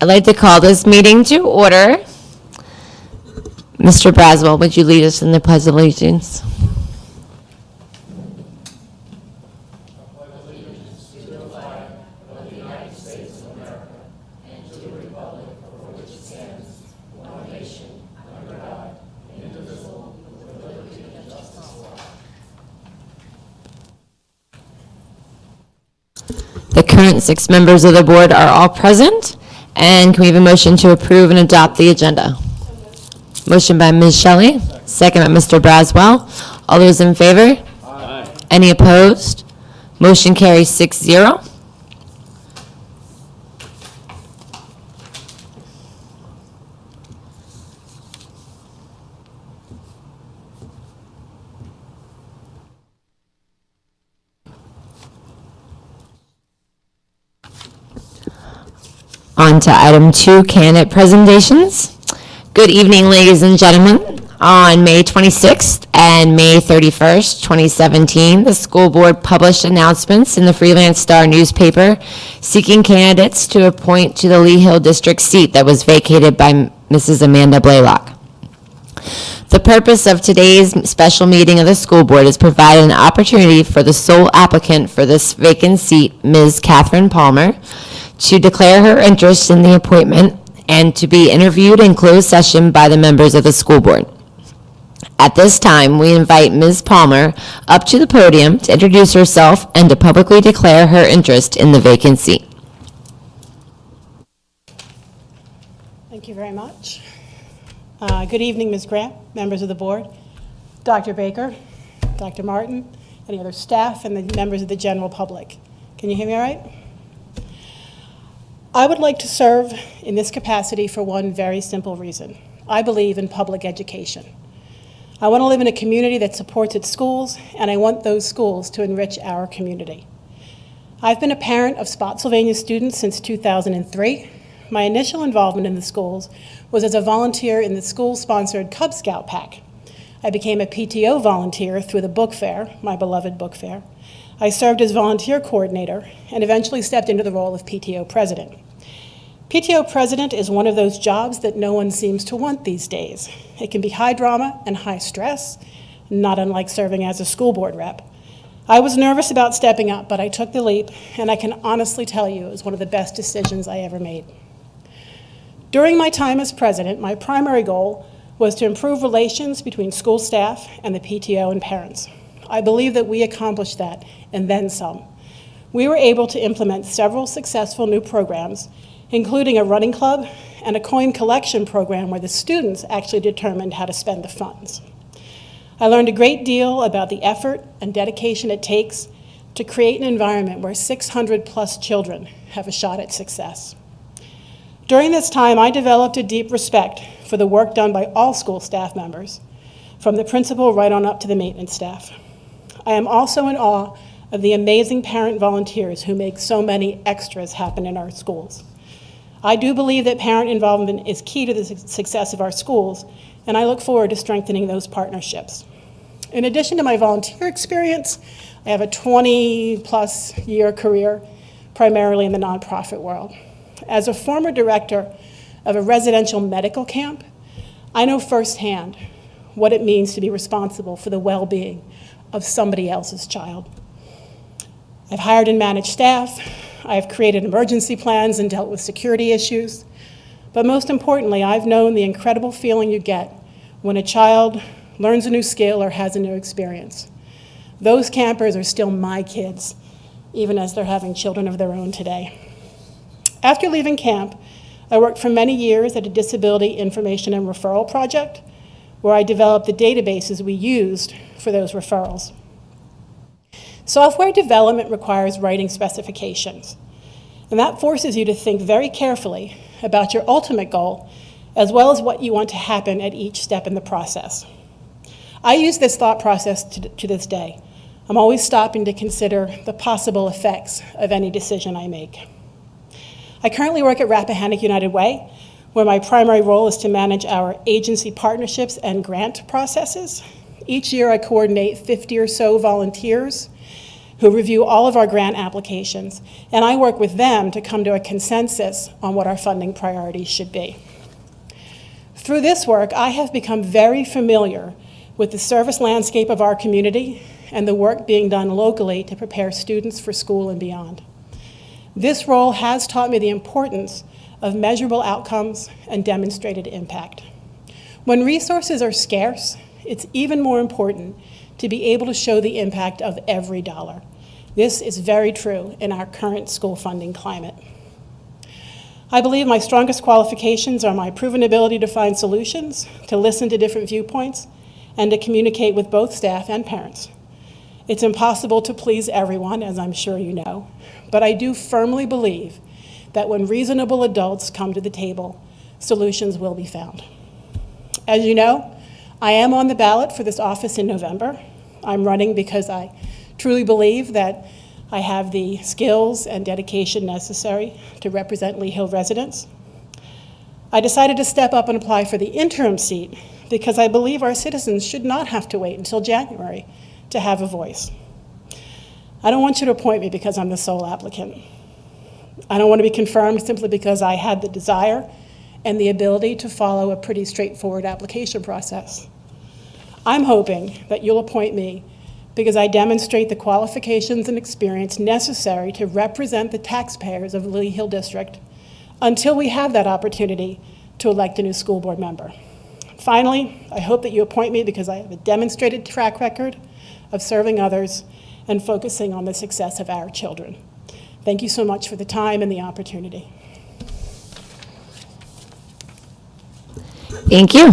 I'd like to call this meeting to order. Mr. Braswell, would you lead us in the Pledge of Allegiance? The current 6 members of the board are all present, and can we have a motion to approve and adopt the agenda? Motion by Ms. Shelley, second by Mr. Braswell. All those in favor? Aye. Any opposed? Motion carries 6-0. On to item 2, candidate presentations. Good evening, ladies and gentlemen. On May 26th and May 31st, 2017, the school board published announcements in the Freelance Star newspaper seeking candidates to appoint to the Lee Hill District seat that was vacated by Mrs. Amanda Blaylock. The purpose of today's special meeting of the school board is provide an opportunity for the sole applicant for this vacant seat, Ms. Catherine Palmer, to declare her interest in the appointment and to be interviewed in closed session by the members of the school board. At this time, we invite Ms. Palmer up to the podium to introduce herself and to publicly declare her interest in the vacant seat. Thank you very much. Good evening, Ms. Grant, members of the board, Dr. Baker, Dr. Martin, any other staff, and the members of the general public. Can you hear me all right? I would like to serve in this capacity for one very simple reason. I believe in public education. I want to live in a community that supports its schools, and I want those schools to enrich our community. I've been a parent of Spotsylvania students since 2003. My initial involvement in the schools was as a volunteer in the school-sponsored Cub Scout Pack. I became a PTO volunteer through the book fair, my beloved book fair. I served as volunteer coordinator and eventually stepped into the role of PTO president. PTO president is one of those jobs that no one seems to want these days. It can be high drama and high stress, not unlike serving as a school board rep. I was nervous about stepping up, but I took the leap, and I can honestly tell you it was one of the best decisions I ever made. During my time as president, my primary goal was to improve relations between school staff and the PTO and parents. I believe that we accomplished that, and then some. We were able to implement several successful new programs, including a running club and a coin collection program where the students actually determined how to spend the funds. I learned a great deal about the effort and dedication it takes to create an environment where 600 plus children have a shot at success. During this time, I developed a deep respect for the work done by all school staff members, from the principal right on up to the maintenance staff. I am also in awe of the amazing parent volunteers who make so many extras happen in our schools. I do believe that parent involvement is key to the success of our schools, and I look forward to strengthening those partnerships. In addition to my volunteer experience, I have a 20-plus year career, primarily in the nonprofit world. As a former director of a residential medical camp, I know firsthand what it means to be responsible for the well-being of somebody else's child. I've hired and managed staff, I've created emergency plans and dealt with security issues, but most importantly, I've known the incredible feeling you get when a child learns a new skill or has a new experience. Those campers are still my kids, even as they're having children of their own today. After leaving camp, I worked for many years at a disability information and referral project where I developed the databases we used for those referrals. Software development requires writing specifications, and that forces you to think very carefully about your ultimate goal as well as what you want to happen at each step in the process. I use this thought process to this day. I'm always stopping to consider the possible effects of any decision I make. I currently work at Rappahannock United Way, where my primary role is to manage our agency partnerships and grant processes. Each year I coordinate 50 or so volunteers who review all of our grant applications, and I work with them to come to a consensus on what our funding priorities should be. Through this work, I have become very familiar with the service landscape of our community and the work being done locally to prepare students for school and beyond. This role has taught me the importance of measurable outcomes and demonstrated impact. When resources are scarce, it's even more important to be able to show the impact of every dollar. This is very true in our current school funding climate. I believe my strongest qualifications are my proven ability to find solutions, to listen to different viewpoints, and to communicate with both staff and parents. It's impossible to please everyone, as I'm sure you know, but I do firmly believe that when reasonable adults come to the table, solutions will be found. As you know, I am on the ballot for this office in November. I'm running because I truly believe that I have the skills and dedication necessary to represent Lee Hill residents. I decided to step up and apply for the interim seat because I believe our citizens should not have to wait until January to have a voice. I don't want you to appoint me because I'm the sole applicant. I don't want to be confirmed simply because I had the desire and the ability to follow a pretty straightforward application process. I'm hoping that you'll appoint me because I demonstrate the qualifications and experience necessary to represent the taxpayers of Lee Hill District until we have that opportunity to elect a new school board member. Finally, I hope that you appoint me because I have a demonstrated track record of serving others and focusing on the success of our children. Thank you so much for the time and the opportunity. Thank you.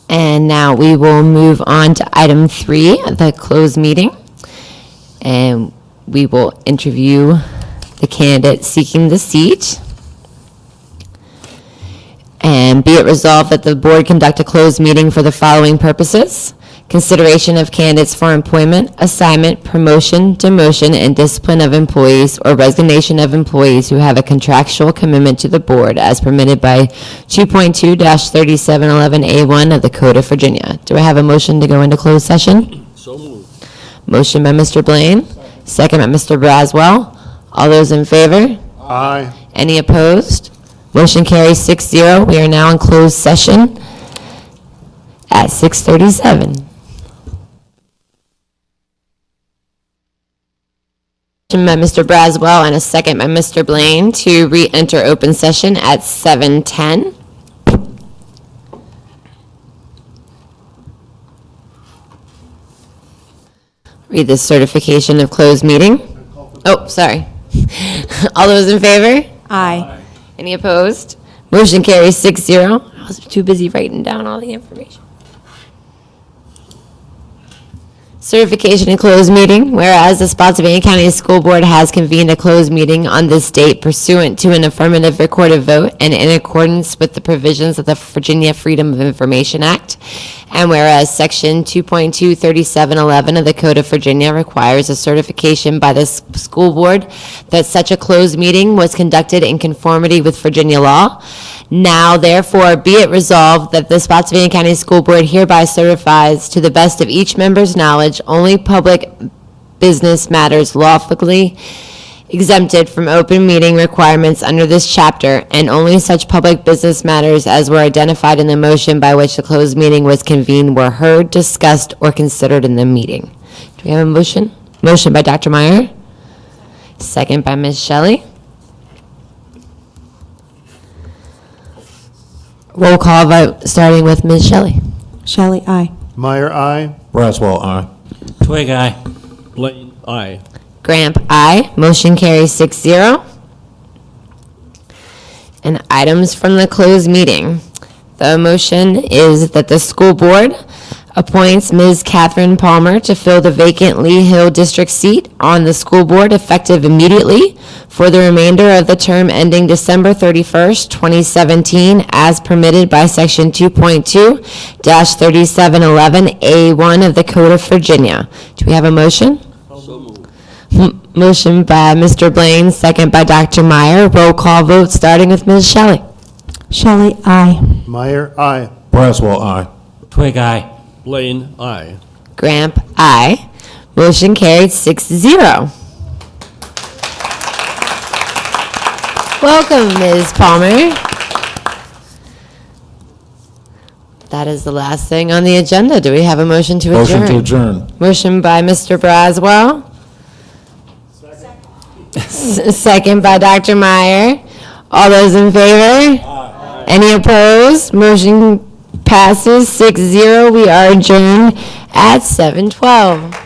And now we will move on to item 3, the closed meeting. And we will interview the candidate seeking the seat. And be it resolved that the board conduct a closed meeting for the following purposes: consideration of candidates for employment, assignment, promotion, demotion, and discipline of employees or resignation of employees who have a contractual commitment to the board as permitted by 2.2-3711A1 of the Code of Virginia. Do I have a motion to go into closed session? So moved. Motion by Mr. Blaine, second by Mr. Braswell. All those in favor? Aye. Any opposed? Motion carries 6-0. We are now in closed session at 6:37. Motion by Mr. Braswell and a second by Mr. Blaine to re-enter open session at 7:10. Read the certification of closed meeting. Oh, sorry. All those in favor? Aye. Any opposed? Motion carries 6-0. I was too busy writing down all the information. Certification and closed meeting. Whereas the Spotsylvania County School Board has convened a closed meeting on this date pursuant to an affirmative recorded vote and in accordance with the provisions of the Virginia Freedom of Information Act. And whereas Section 2.2-3711 of the Code of Virginia requires a certification by the school board that such a closed meeting was conducted in conformity with Virginia law. Now, therefore, be it resolved that the Spotsylvania County School Board hereby certifies to the best of each member's knowledge only public business matters lawfully exempted from open meeting requirements under this chapter, and only such public business matters as were identified in the motion by which the closed meeting was convened were heard, discussed, or considered in the meeting. Do we have a motion? Motion by Dr. Meyer, second by Ms. Shelley. Roll call vote, starting with Ms. Shelley. Shelley, aye. Meyer, aye. Braswell, aye. Twig eye. Blaine, aye. Gramp, aye. Motion carries 6-0. And items from the closed meeting. The motion is that the school board appoints Ms. Catherine Palmer to fill the vacant Lee Hill District seat on the school board effective immediately for the remainder of the term ending December 31st, 2017, as permitted by Section 2.2-3711A1 of the Code of Virginia. Do we have a motion? So moved. Motion by Mr. Blaine, second by Dr. Meyer. Roll call vote, starting with Ms. Shelley. Shelley, aye. Meyer, aye. Braswell, aye. Twig eye. Blaine, aye. Gramp, aye. Motion carried 6-0. Welcome, Ms. Palmer. That is the last thing on the agenda. Do we have a motion to adjourn? Motion to adjourn. Motion by Mr. Braswell. Second by Dr. Meyer. All those in favor? Aye. Any opposed? Motion passes 6-0. We are adjourned at 7:12.